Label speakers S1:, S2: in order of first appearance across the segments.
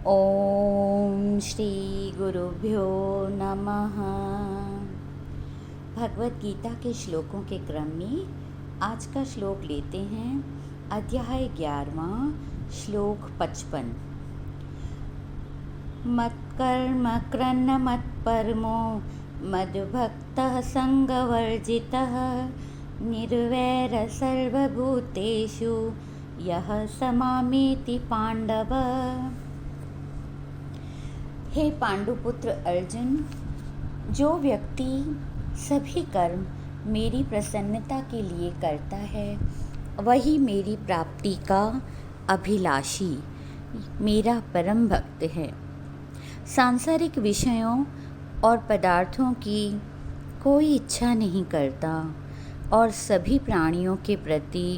S1: ओम श्री गुरुभ्यो नमः। भगवत गीता के श्लोकों के क्रम में आज का श्लोक लेते हैं। अध्याय 11वां, श्लोक 55। मत्कर्म कृन्न मत्परमो मद्भक्तः संगवर्जितः निर्वैरः सर्वभूतेषु यः समामेति पांडव। हे पांडुपुत्र अर्जुन, जो व्यक्ति सभी कर्म मेरी प्रसन्नता के लिए करता है वही मेरी प्राप्ति का अभिलाषी, मेरा परम भक्त है। सांसारिक विषयों और पदार्थों की कोई इच्छा नहीं करता और सभी प्राणियों के प्रति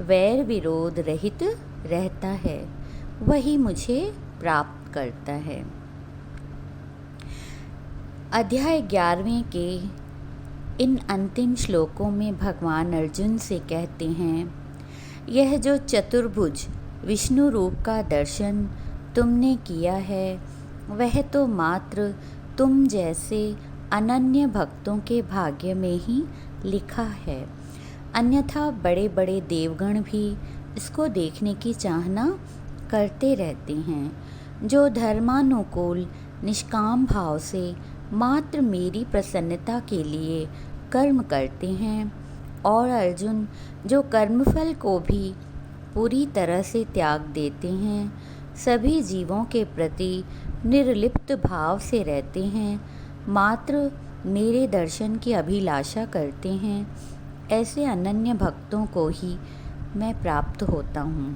S1: वैर विरोध रहित रहता है, वही मुझे प्राप्त करता है। अध्याय 11वें के इन अंतिम श्लोकों में भगवान अर्जुन से कहते हैं, यह जो चतुर्भुज विष्णु रूप का दर्शन तुमने किया है वह तो मात्र तुम जैसे अनन्य भक्तों के भाग्य में ही लिखा है, अन्यथा बड़े बड़े देवगण भी इसको देखने की चाहना करते रहते हैं। जो धर्मानुकूल निष्काम भाव से मात्र मेरी प्रसन्नता के लिए कर्म करते हैं, और अर्जुन जो कर्मफल को भी पूरी तरह से त्याग देते हैं, सभी जीवों के प्रति निर्लिप्त भाव से रहते हैं, मात्र मेरे दर्शन की अभिलाषा करते हैं, ऐसे अनन्य भक्तों को ही मैं प्राप्त होता हूँ।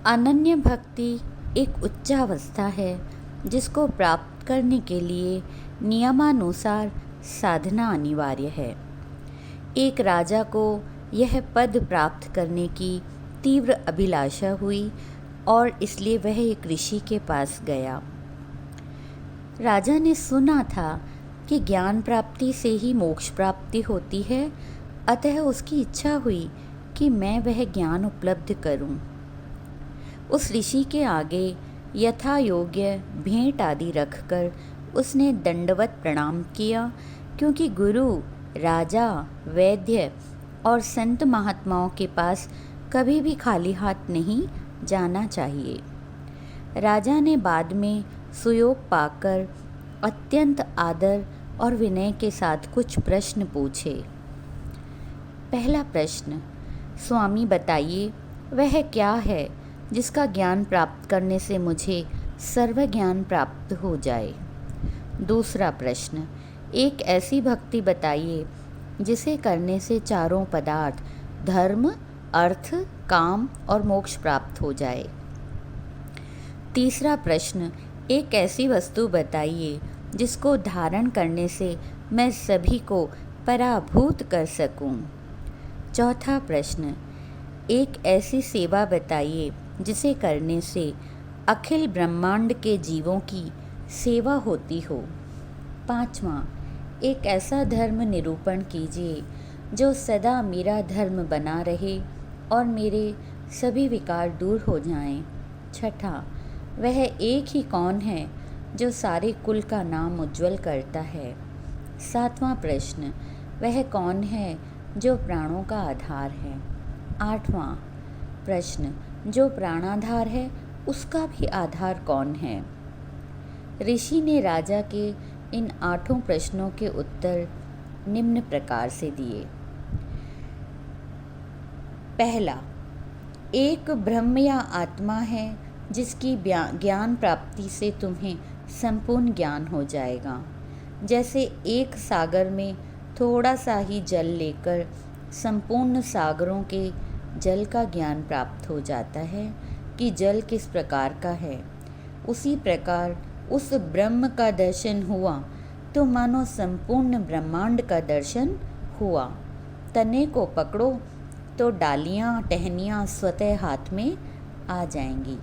S1: अनन्य भक्ति एक उच्चावस्था है जिसको प्राप्त करने के लिए नियमानुसार साधना अनिवार्य है। एक राजा को यह पद प्राप्त करने की तीव्र अभिलाषा हुई और इसलिए वह एक ऋषि के पास गया। राजा ने सुना था कि ज्ञान प्राप्ति से ही मोक्ष प्राप्ति होती है, अतः उसकी इच्छा हुई कि मैं वह ज्ञान उपलब्ध करूं। उस ऋषि के आगे यथा योग्य भेंट आदि रखकर उसने दंडवत प्रणाम किया, क्योंकि गुरु, राजा, वैद्य और संत महात्माओं के पास कभी भी खाली हाथ नहीं जाना चाहिए। राजा ने बाद में सुयोग पाकर अत्यंत आदर और विनय के साथ कुछ प्रश्न पूछे। पहला प्रश्न, स्वामी बताइए वह क्या है जिसका ज्ञान प्राप्त करने से मुझे सर्व ज्ञान प्राप्त हो जाए। दूसरा प्रश्न, एक ऐसी भक्ति बताइए जिसे करने से चारों पदार्थ धर्म, अर्थ, काम और मोक्ष प्राप्त हो जाए। तीसरा प्रश्न, एक ऐसी वस्तु बताइए जिसको धारण करने से मैं सभी को पराभूत कर सकूं। चौथा प्रश्न, एक ऐसी सेवा बताइए जिसे करने से अखिल ब्रह्मांड के जीवों की सेवा होती हो। पांचवा, एक ऐसा धर्म निरूपण कीजिए जो सदा मेरा धर्म बना रहे और मेरे सभी विकार दूर हो जाएं। छठा, वह एक ही कौन है जो सारे कुल का नाम उज्जवल करता है। सातवां प्रश्न, वह कौन है जो प्राणों का आधार है। आठवां प्रश्न, जो प्राणाधार है उसका भी आधार कौन है। ऋषि ने राजा के इन 8 प्रश्नों के उत्तर निम्न प्रकार से दिए। पहला, एक ब्रह्म या आत्मा है जिसकी ज्ञान प्राप्ति से तुम्हें संपूर्ण ज्ञान हो जाएगा। जैसे एक सागर में थोड़ा सा ही जल लेकर संपूर्ण सागरों के जल का ज्ञान प्राप्त हो जाता है कि जल किस प्रकार का है, उसी प्रकार उस ब्रह्म का दर्शन हुआ तो मानो संपूर्ण ब्रह्मांड का दर्शन हुआ। तने को पकड़ो तो डालियाँ टहनियाँ स्वतः हाथ में आ जाएंगी।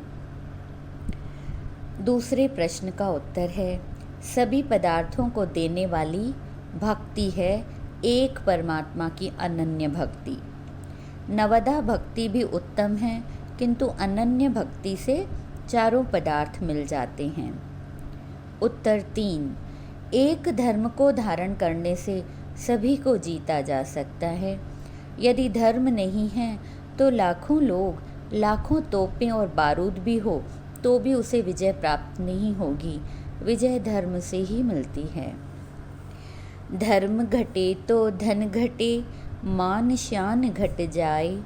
S1: दूसरे प्रश्न का उत्तर है, सभी पदार्थों को देने वाली भक्ति है एक परमात्मा की अनन्य भक्ति। नवदा भक्ति भी उत्तम है, किंतु अनन्य भक्ति से चारों पदार्थ मिल जाते हैं। उत्तर 3, एक धर्म को धारण करने से सभी को जीता जा सकता है। यदि धर्म नहीं है तो लाखों लोग, लाखों तोपें और बारूद भी हो तो भी उसे विजय प्राप्त नहीं होगी। विजय धर्म से ही मिलती है। धर्म घटे तो धन घटे, मान शान घट जाए,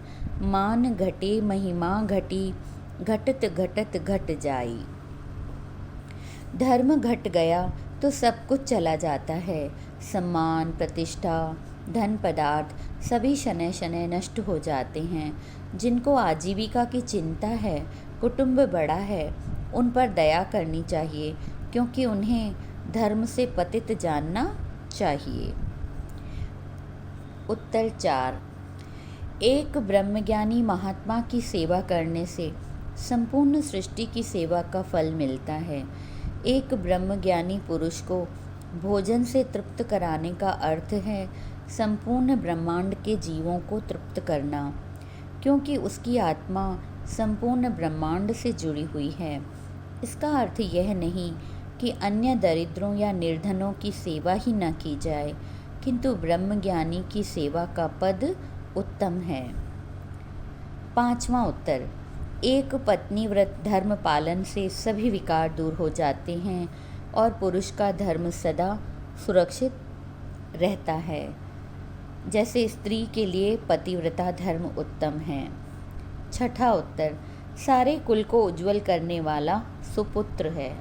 S1: मान घटे महिमा घटी, घटत घटत घट जाई। धर्म घट गया तो सब कुछ चला जाता है। सम्मान, प्रतिष्ठा, धन पदार्थ सभी शनैः शनैः नष्ट हो जाते हैं। जिनको आजीविका की चिंता है, कुटुंब बड़ा है, उन पर दया करनी चाहिए, क्योंकि उन्हें धर्म से पतित जानना चाहिए। उत्तर 4, एक ब्रह्मज्ञानी महात्मा की सेवा करने से संपूर्ण सृष्टि की सेवा का फल मिलता है। एक ब्रह्मज्ञानी पुरुष को भोजन से तृप्त कराने का अर्थ है संपूर्ण ब्रह्मांड के जीवों को तृप्त करना, क्योंकि उसकी आत्मा संपूर्ण ब्रह्मांड से जुड़ी हुई है। इसका अर्थ यह नहीं कि अन्य दरिद्रों या निर्धनों की सेवा ही न की जाए, किंतु ब्रह्मज्ञानी की सेवा का पद उत्तम है। 5वां उत्तर, एक पत्नी व्रत धर्म पालन से सभी विकार दूर हो जाते हैं और पुरुष का धर्म सदा सुरक्षित रहता है। जैसे स्त्री के लिए पतिव्रता धर्म उत्तम है। 6ठा उत्तर, सारे कुल को उज्जवल करने वाला सुपुत्र है।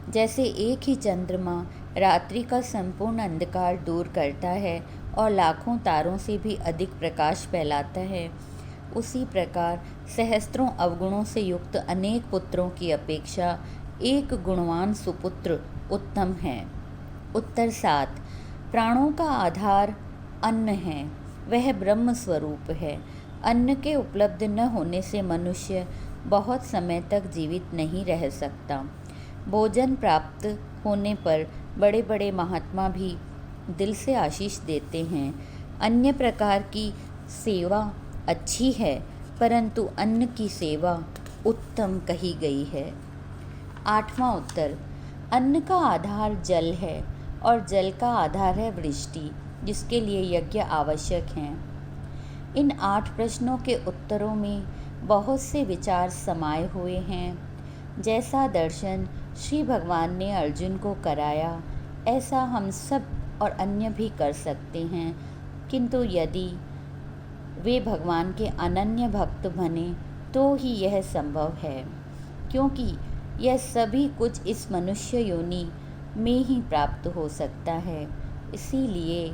S1: जैसे एक ही चंद्रमा रात्रि का संपूर्ण अंधकार दूर करता है और लाखों तारों से भी अधिक प्रकाश फैलाता है, उसी प्रकार सहस्त्रों अवगुणों से युक्त अनेक पुत्रों की अपेक्षा एक गुणवान सुपुत्र उत्तम है। उत्तर 7, प्राणों का आधार अन्न है, वह ब्रह्म स्वरूप है। अन्न के उपलब्ध न होने से मनुष्य बहुत समय तक जीवित नहीं रह सकता। भोजन प्राप्त होने पर बड़े बड़े महात्मा भी दिल से आशीष देते हैं। अन्य प्रकार की सेवा अच्छी है, परंतु अन्न की सेवा उत्तम कही गई है। 8वां उत्तर, अन्न का आधार जल है और जल का आधार है वृष्टि, जिसके लिए यज्ञ आवश्यक हैं। इन 8 प्रश्नों के उत्तरों में बहुत से विचार समाये हुए हैं। जैसा दर्शन श्री भगवान ने अर्जुन को कराया, ऐसा हम सब और अन्य भी कर सकते हैं, किंतु यदि वे भगवान के अनन्य भक्त बने तो ही यह संभव है, क्योंकि यह सभी कुछ इस मनुष्य योनि में ही प्राप्त हो सकता है। इसीलिए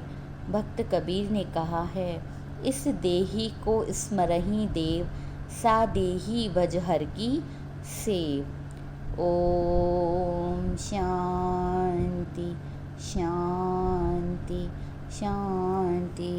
S1: भक्त कबीर ने कहा है, इस देही को स्मरहि देव, सा देही भज हर की सेव। ओम शांति शांति शांति।